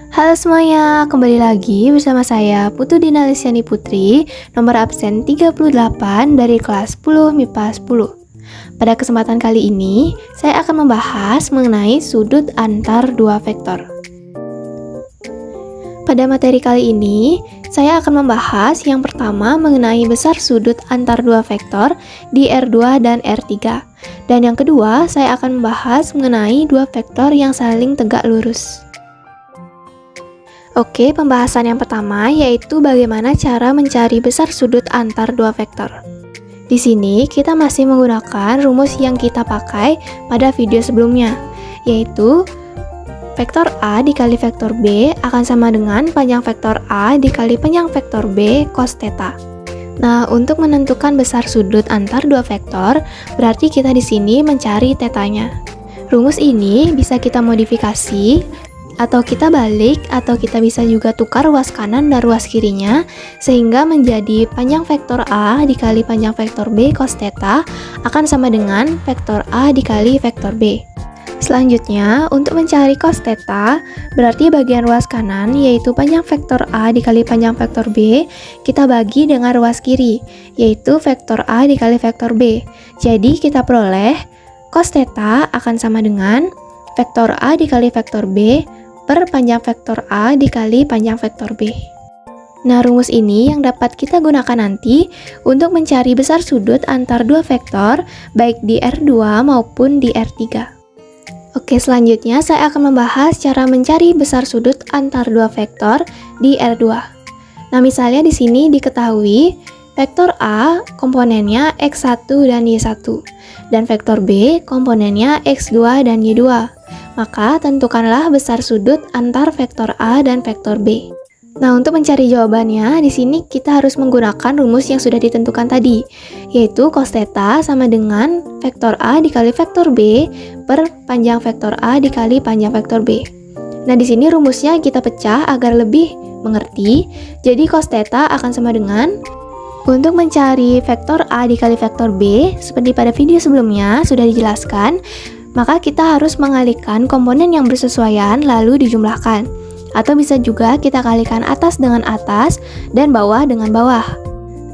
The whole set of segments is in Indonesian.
Halo semuanya, kembali lagi bersama saya Putu Dina Listiani Putri, nomor absen 38 dari kelas 10 MIPA 10. Pada kesempatan kali ini, saya akan membahas mengenai sudut antar dua vektor. Pada materi kali ini, saya akan membahas yang pertama mengenai besar sudut antar dua vektor di R2 dan R3. Dan yang kedua, saya akan membahas mengenai dua vektor yang saling tegak lurus. Oke, pembahasan yang pertama yaitu bagaimana cara mencari besar sudut antar dua vektor. Di sini kita masih menggunakan rumus yang kita pakai pada video sebelumnya, yaitu vektor A dikali vektor B akan sama dengan panjang vektor A dikali panjang vektor B cos theta. Nah, untuk menentukan besar sudut antar dua vektor, berarti kita di sini mencari tetanya. Rumus ini bisa kita modifikasi atau kita balik, atau kita bisa juga tukar ruas kanan dan ruas kirinya sehingga menjadi panjang vektor A dikali panjang vektor B cos theta akan sama dengan vektor A dikali vektor B. Selanjutnya, untuk mencari cos theta, berarti bagian ruas kanan yaitu panjang vektor A dikali panjang vektor B kita bagi dengan ruas kiri yaitu vektor A dikali vektor B. Jadi kita peroleh cos theta akan sama dengan vektor A dikali vektor B per panjang vektor A dikali panjang vektor B. Nah, rumus ini yang dapat kita gunakan nanti untuk mencari besar sudut antar dua vektor baik di R2 maupun di R3. Oke, selanjutnya saya akan membahas cara mencari besar sudut antar dua vektor di R2. Nah, misalnya di sini diketahui vektor A komponennya X1 dan Y1 dan vektor B komponennya X2 dan Y2. Maka tentukanlah besar sudut antar vektor A dan vektor B. Nah, untuk mencari jawabannya, di sini kita harus menggunakan rumus yang sudah ditentukan tadi, yaitu cos theta sama dengan vektor A dikali vektor B per panjang vektor A dikali panjang vektor B. Nah, di sini rumusnya kita pecah agar lebih mengerti. Jadi cos theta akan sama dengan, untuk mencari vektor A dikali vektor B, seperti pada video sebelumnya sudah dijelaskan, maka kita harus mengalihkan komponen yang bersesuaian lalu dijumlahkan. Atau bisa juga kita kalikan atas dengan atas dan bawah dengan bawah.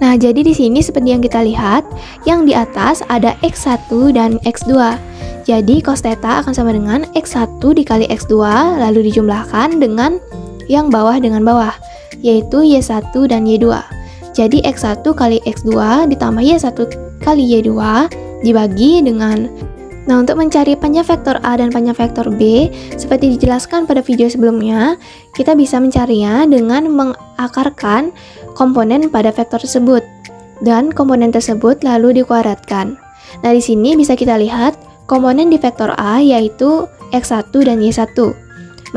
Nah, jadi di sini seperti yang kita lihat, yang di atas ada X1 dan X2. Jadi cos theta akan sama dengan X1 dikali X2 lalu dijumlahkan dengan yang bawah dengan bawah, yaitu Y1 dan Y2. Jadi X1 kali X2 ditambah Y1 kali Y2 dibagi dengan. Nah, untuk mencari panjang vektor A dan panjang vektor B, seperti dijelaskan pada video sebelumnya, kita bisa mencarinya dengan mengakarkan komponen pada vektor tersebut, dan komponen tersebut lalu dikuadratkan. Nah, di sini bisa kita lihat komponen di vektor A yaitu X1 dan Y1.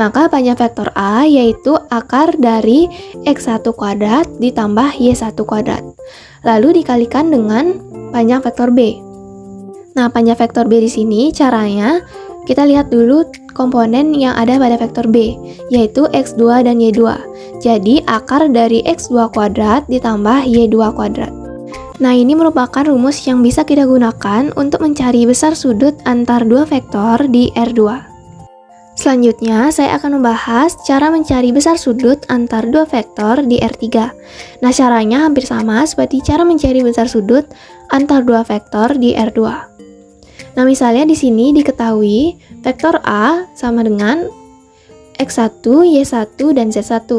Maka panjang vektor A yaitu akar dari X1 kuadrat ditambah Y1 kuadrat, lalu dikalikan dengan panjang vektor B. Nah, panjang vektor B di sini caranya kita lihat dulu komponen yang ada pada vektor B, yaitu X2 dan Y2. Jadi akar dari X2 kuadrat ditambah Y2 kuadrat. Nah, ini merupakan rumus yang bisa kita gunakan untuk mencari besar sudut antar dua vektor di R2. Selanjutnya, saya akan membahas cara mencari besar sudut antar dua vektor di R3. Nah, caranya hampir sama seperti cara mencari besar sudut antar dua vektor di R2. Nah, misalnya di sini diketahui vektor A sama dengan X1, Y1, dan Z1,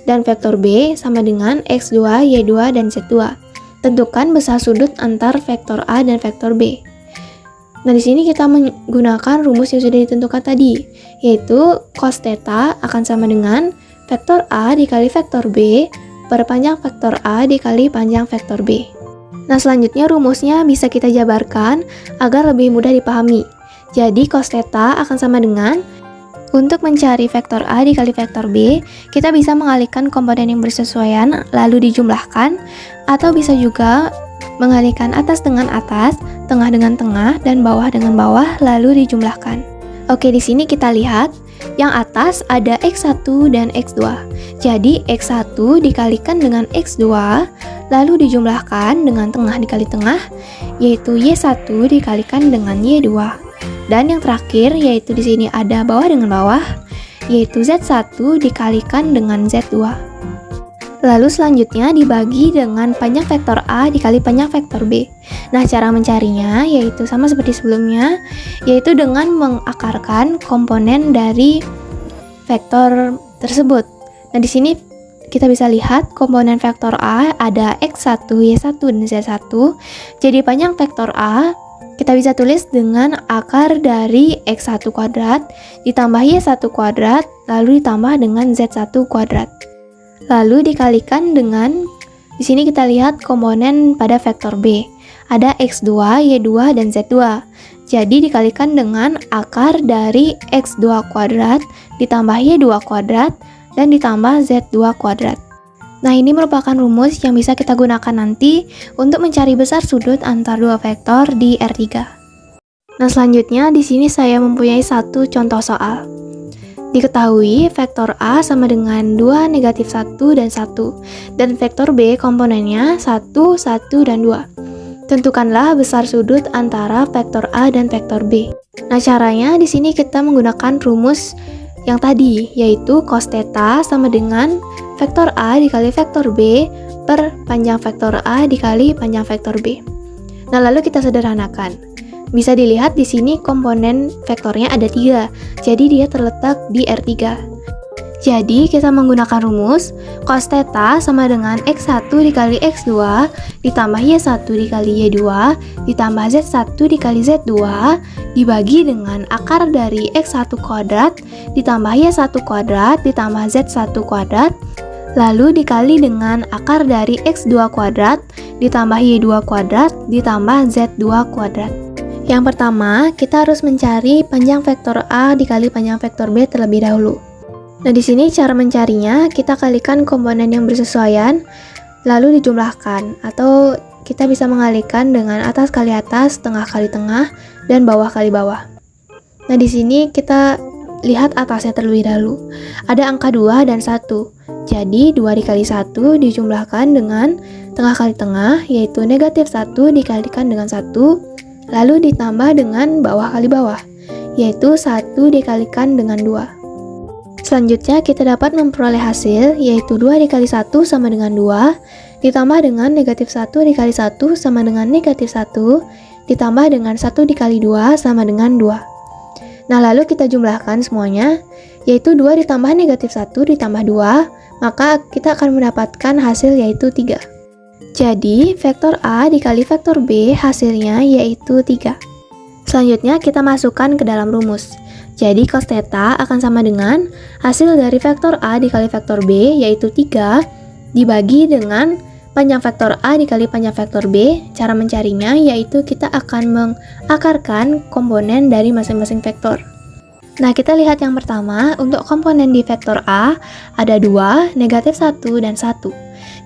dan vektor B sama dengan X2, Y2, dan Z2. Tentukan besar sudut antar vektor A dan vektor B. Nah, di sini kita menggunakan rumus yang sudah ditentukan tadi, yaitu cos theta akan sama dengan vektor A dikali vektor B per panjang vektor A dikali panjang vektor B. Nah, selanjutnya rumusnya bisa kita jabarkan agar lebih mudah dipahami. Jadi cos theta akan sama dengan, untuk mencari vektor A dikali vektor B, kita bisa mengalihkan komponen yang bersesuaian lalu dijumlahkan, atau bisa juga mengalihkan atas dengan atas, tengah dengan tengah, dan bawah dengan bawah lalu dijumlahkan. Oke, di sini kita lihat yang atas ada X1 dan X2. Jadi X1 dikalikan dengan X2 lalu dijumlahkan dengan tengah dikali tengah, yaitu Y1 dikalikan dengan Y2. Dan yang terakhir yaitu di sini ada bawah dengan bawah, yaitu Z1 dikalikan dengan Z2. Lalu selanjutnya dibagi dengan panjang vektor A dikali panjang vektor B. Nah, cara mencarinya yaitu sama seperti sebelumnya, yaitu dengan mengakarkan komponen dari vektor tersebut. Nah, di sini kita bisa lihat komponen vektor A ada X1, Y1, dan Z1. Jadi panjang vektor A kita bisa tulis dengan akar dari X1 kuadrat ditambah Y1 kuadrat lalu ditambah dengan Z1 kuadrat. Lalu dikalikan dengan, di sini kita lihat komponen pada vektor B. Ada X2, Y2, dan Z2. Jadi dikalikan dengan akar dari X2 kuadrat ditambah Y2 kuadrat dan ditambah Z2 kuadrat. Nah, ini merupakan rumus yang bisa kita gunakan nanti untuk mencari besar sudut antar dua vektor di R3. Nah, selanjutnya di sini saya mempunyai satu contoh soal. Diketahui vektor A sama dengan 2, negatif 1, dan 1, dan vektor B komponennya 1, 1, dan 2. Tentukanlah besar sudut antara vektor A dan vektor B. Nah, caranya di sini kita menggunakan rumus yang tadi, yaitu cos theta sama dengan vektor A dikali vektor B per panjang vektor A dikali panjang vektor B. Nah, lalu kita sederhanakan. Bisa dilihat di sini komponen vektornya ada 3, jadi dia terletak di R3. Jadi kita menggunakan rumus cos theta sama dengan X1 dikali X2 ditambah Y1 dikali Y2 ditambah Z1 dikali Z2 dibagi dengan akar dari X1 kuadrat ditambah Y1 kuadrat ditambah Z1 kuadrat lalu dikali dengan akar dari X2 kuadrat ditambah Y2 kuadrat ditambah Z2 kuadrat. Yang pertama, kita harus mencari panjang vektor A dikali panjang vektor B terlebih dahulu. Nah, di sini cara mencarinya, kita kalikan komponen yang bersesuaian, lalu dijumlahkan, atau kita bisa mengalikan dengan atas kali atas, tengah kali tengah, dan bawah kali bawah. Nah, di sini kita lihat atasnya terlebih dahulu. Ada angka 2 dan 1. Jadi, 2 dikali 1 dijumlahkan dengan tengah kali tengah, yaitu negatif 1 dikalikan dengan 1, lalu ditambah dengan bawah kali bawah, yaitu 1 dikalikan dengan 2. Selanjutnya kita dapat memperoleh hasil, yaitu 2 dikali 1 sama dengan 2, ditambah dengan negatif 1 dikali 1 sama dengan negatif 1, ditambah dengan 1 dikali 2 sama dengan 2. Nah, lalu kita jumlahkan semuanya, yaitu 2 ditambah negatif 1 ditambah 2, maka kita akan mendapatkan hasil yaitu 3. Jadi, vektor A dikali vektor B hasilnya yaitu 3. Selanjutnya kita masukkan ke dalam rumus. Jadi, cos theta akan sama dengan hasil dari vektor A dikali vektor B yaitu 3 dibagi dengan panjang vektor A dikali panjang vektor B. Cara mencarinya yaitu kita akan mengakarkan komponen dari masing-masing vektor. Nah, kita lihat yang pertama, untuk komponen di vektor A ada 2, negatif 1, dan 1.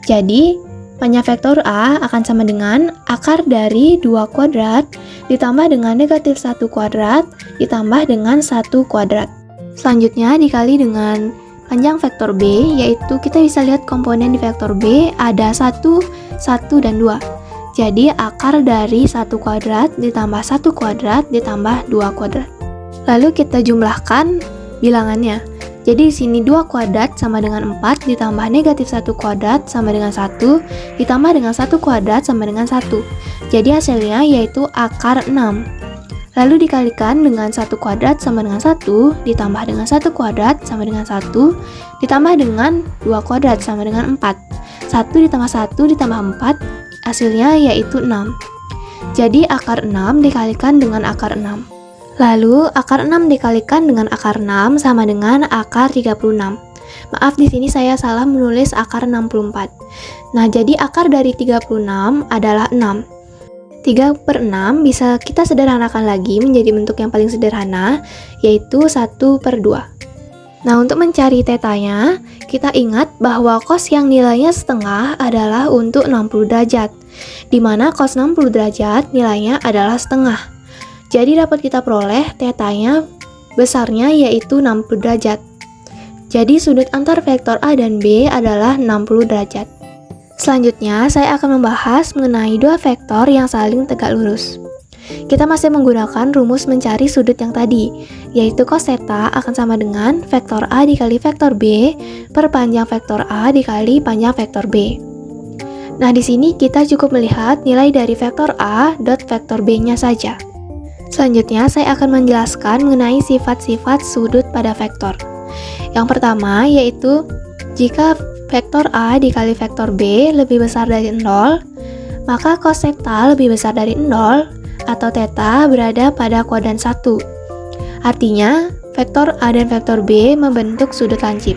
Jadi, panjang vektor A akan sama dengan akar dari 2 kuadrat ditambah dengan negatif 1 kuadrat ditambah dengan 1 kuadrat. Selanjutnya dikali dengan panjang vektor B, yaitu kita bisa lihat komponen di vektor B ada 1, 1, dan 2. Jadi akar dari 1 kuadrat ditambah 1 kuadrat ditambah 2 kuadrat. Lalu kita jumlahkan bilangannya. Jadi di sini 2 kuadrat sama dengan 4 ditambah negatif 1 kuadrat sama dengan 1 ditambah dengan 1 kuadrat sama dengan 1. Jadi hasilnya yaitu akar 6. Lalu dikalikan dengan 1 kuadrat sama dengan 1 ditambah dengan 1 kuadrat sama dengan 1 ditambah dengan 2 kuadrat sama dengan 4. 1 ditambah 1 ditambah 4 hasilnya yaitu 6. Jadi akar 6 dikalikan dengan akar 6. Lalu, akar 6 dikalikan dengan akar 6 sama dengan akar 36. Maaf, di sini saya salah menulis akar 64. Nah, jadi akar dari 36 adalah 6. 3 per 6 bisa kita sederhanakan lagi menjadi bentuk yang paling sederhana, yaitu 1 per 2. Nah, untuk mencari tetanya, kita ingat bahwa cos yang nilainya setengah adalah untuk 60 derajat, di mana cos 60 derajat nilainya adalah setengah. Jadi dapat kita peroleh tetanya besarnya yaitu 60 derajat. Jadi sudut antar vektor A dan B adalah 60 derajat. Selanjutnya saya akan membahas mengenai dua vektor yang saling tegak lurus. Kita masih menggunakan rumus mencari sudut yang tadi, yaitu cos theta akan sama dengan vektor A dikali vektor B per panjang vektor A dikali panjang vektor B. Nah, di sini kita cukup melihat nilai dari vektor A dot vektor B-nya saja. Selanjutnya, saya akan menjelaskan mengenai sifat-sifat sudut pada vektor. Yang pertama, yaitu jika vektor A dikali vektor B lebih besar dari 0, maka cos theta lebih besar dari 0, atau theta berada pada kuadran 1. Artinya, vektor A dan vektor B membentuk sudut lancip.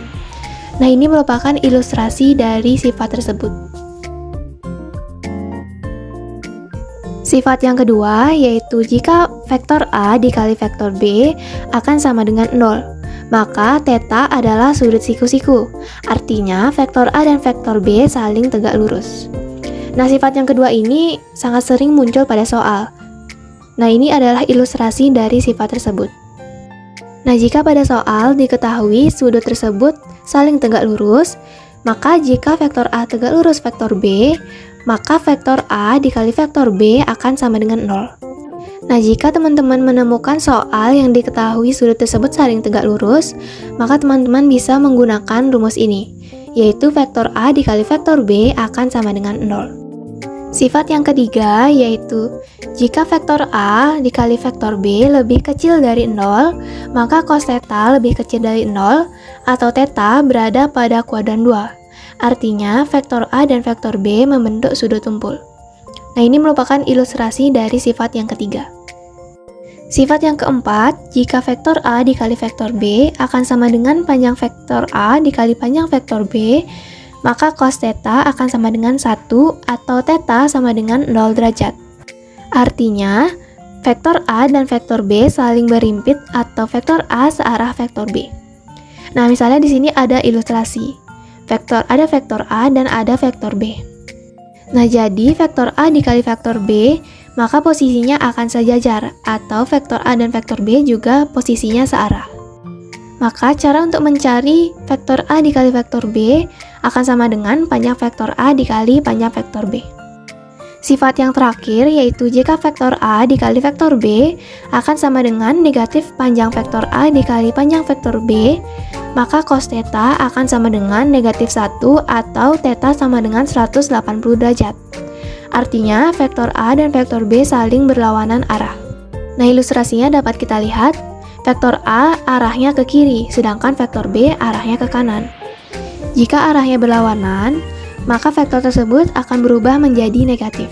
Nah, ini merupakan ilustrasi dari sifat tersebut. Sifat yang kedua yaitu jika vektor A dikali vektor B akan sama dengan 0, maka theta adalah sudut siku-siku. Artinya, vektor A dan vektor B saling tegak lurus. Nah, sifat yang kedua ini sangat sering muncul pada soal. Nah, ini adalah ilustrasi dari sifat tersebut. Nah, jika pada soal diketahui sudut tersebut saling tegak lurus, maka jika vektor A tegak lurus vektor B, maka vektor A dikali vektor B akan sama dengan 0. Nah, jika teman-teman menemukan soal yang diketahui sudut tersebut saling tegak lurus, maka teman-teman bisa menggunakan rumus ini, yaitu vektor A dikali vektor B akan sama dengan 0. Sifat yang ketiga yaitu jika vektor A dikali vektor B lebih kecil dari 0, maka cos theta lebih kecil dari 0 atau theta berada pada kuadran 2. Artinya, vektor A dan vektor B membentuk sudut tumpul. Nah, ini merupakan ilustrasi dari sifat yang ketiga. Sifat yang keempat, jika vektor A dikali vektor B akan sama dengan panjang vektor A dikali panjang vektor B, maka cos theta akan sama dengan 1 atau theta sama dengan 0 derajat. Artinya, vektor A dan vektor B saling berimpit atau vektor A searah vektor B. Nah, misalnya di sini ada ilustrasi. Ada vektor A dan ada vektor B. Nah, jadi vektor A dikali vektor B, maka posisinya akan sejajar atau vektor A dan vektor B juga posisinya searah. Maka cara untuk mencari vektor A dikali vektor B akan sama dengan panjang vektor A dikali panjang vektor B. Sifat yang terakhir yaitu jika vektor A dikali vektor B akan sama dengan negatif panjang vektor A dikali panjang vektor B, maka cos theta akan sama dengan negatif 1 atau theta sama dengan 180 derajat. Artinya, vektor A dan vektor B saling berlawanan arah. Nah, ilustrasinya dapat kita lihat. Vektor A arahnya ke kiri, sedangkan vektor B arahnya ke kanan. Jika arahnya berlawanan, maka vektor tersebut akan berubah menjadi negatif.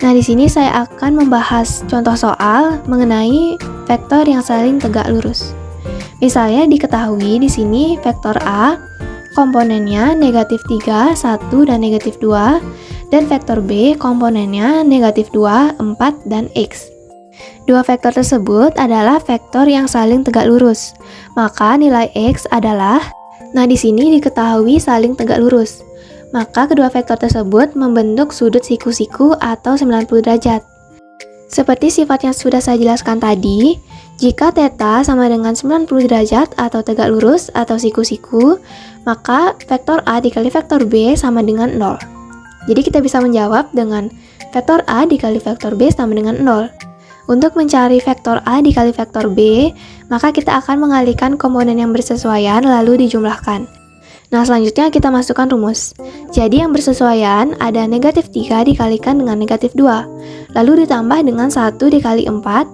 Nah, di sini saya akan membahas contoh soal mengenai vektor yang saling tegak lurus. Misalnya diketahui di sini vektor A komponennya negatif 3, 1, dan negatif 2, dan vektor B komponennya negatif 2, 4, dan X. Dua vektor tersebut adalah vektor yang saling tegak lurus. Maka nilai X adalah, nah di sini diketahui saling tegak lurus. Maka kedua vektor tersebut membentuk sudut siku-siku atau 90 derajat. Seperti sifat yang sudah saya jelaskan tadi, jika theta sama dengan 90 derajat atau tegak lurus atau siku-siku, maka vektor A dikali vektor B sama dengan 0. Jadi kita bisa menjawab dengan vektor A dikali vektor B sama dengan 0. Untuk mencari vektor A dikali vektor B, maka kita akan mengalihkan komponen yang bersesuaian lalu dijumlahkan. Nah, selanjutnya kita masukkan rumus. Jadi yang bersesuaian ada negatif 3 dikalikan dengan negatif 2, lalu ditambah dengan 1 dikali 4,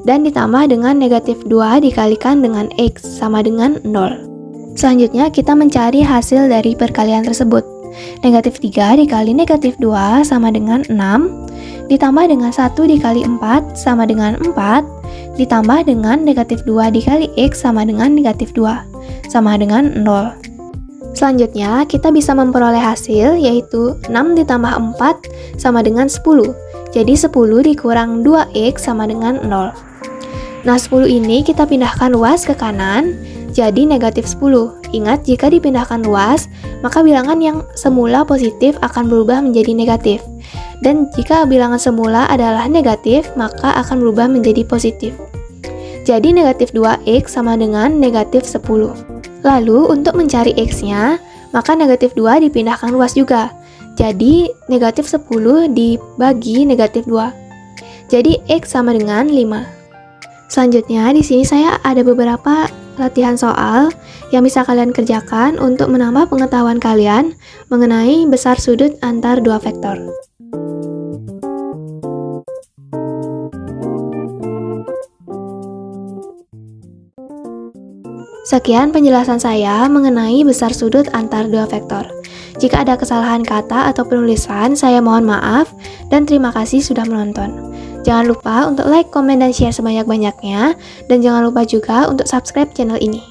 dan ditambah dengan negatif 2 dikalikan dengan X sama dengan 0. Selanjutnya kita mencari hasil dari perkalian tersebut. Negatif 3 dikali negatif 2 sama dengan 6, ditambah dengan 1 dikali 4 sama dengan 4, ditambah dengan negatif 2 dikali X sama dengan negatif 2, sama dengan 0. Selanjutnya, kita bisa memperoleh hasil yaitu 6 ditambah 4 sama dengan 10. Jadi 10 dikurang 2X sama dengan 0. Nah, 10 ini kita pindahkan luas ke kanan, jadi negatif 10. Ingat, jika dipindahkan luas, maka bilangan yang semula positif akan berubah menjadi negatif. Dan jika bilangan semula adalah negatif, maka akan berubah menjadi positif. Jadi negatif 2X sama dengan negatif 10. Lalu untuk mencari X-nya, maka negatif 2 dipindahkan luas juga. Jadi negatif 10 dibagi negatif 2. Jadi X sama dengan 5. Selanjutnya di sini saya ada beberapa latihan soal yang bisa kalian kerjakan untuk menambah pengetahuan kalian mengenai besar sudut antar dua vektor. Sekian penjelasan saya mengenai besar sudut antar dua vektor. Jika ada kesalahan kata atau penulisan, saya mohon maaf dan terima kasih sudah menonton. Jangan lupa untuk like, komen, dan share sebanyak-banyaknya, dan jangan lupa juga untuk subscribe channel ini.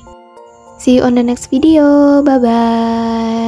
See you on the next video, bye-bye.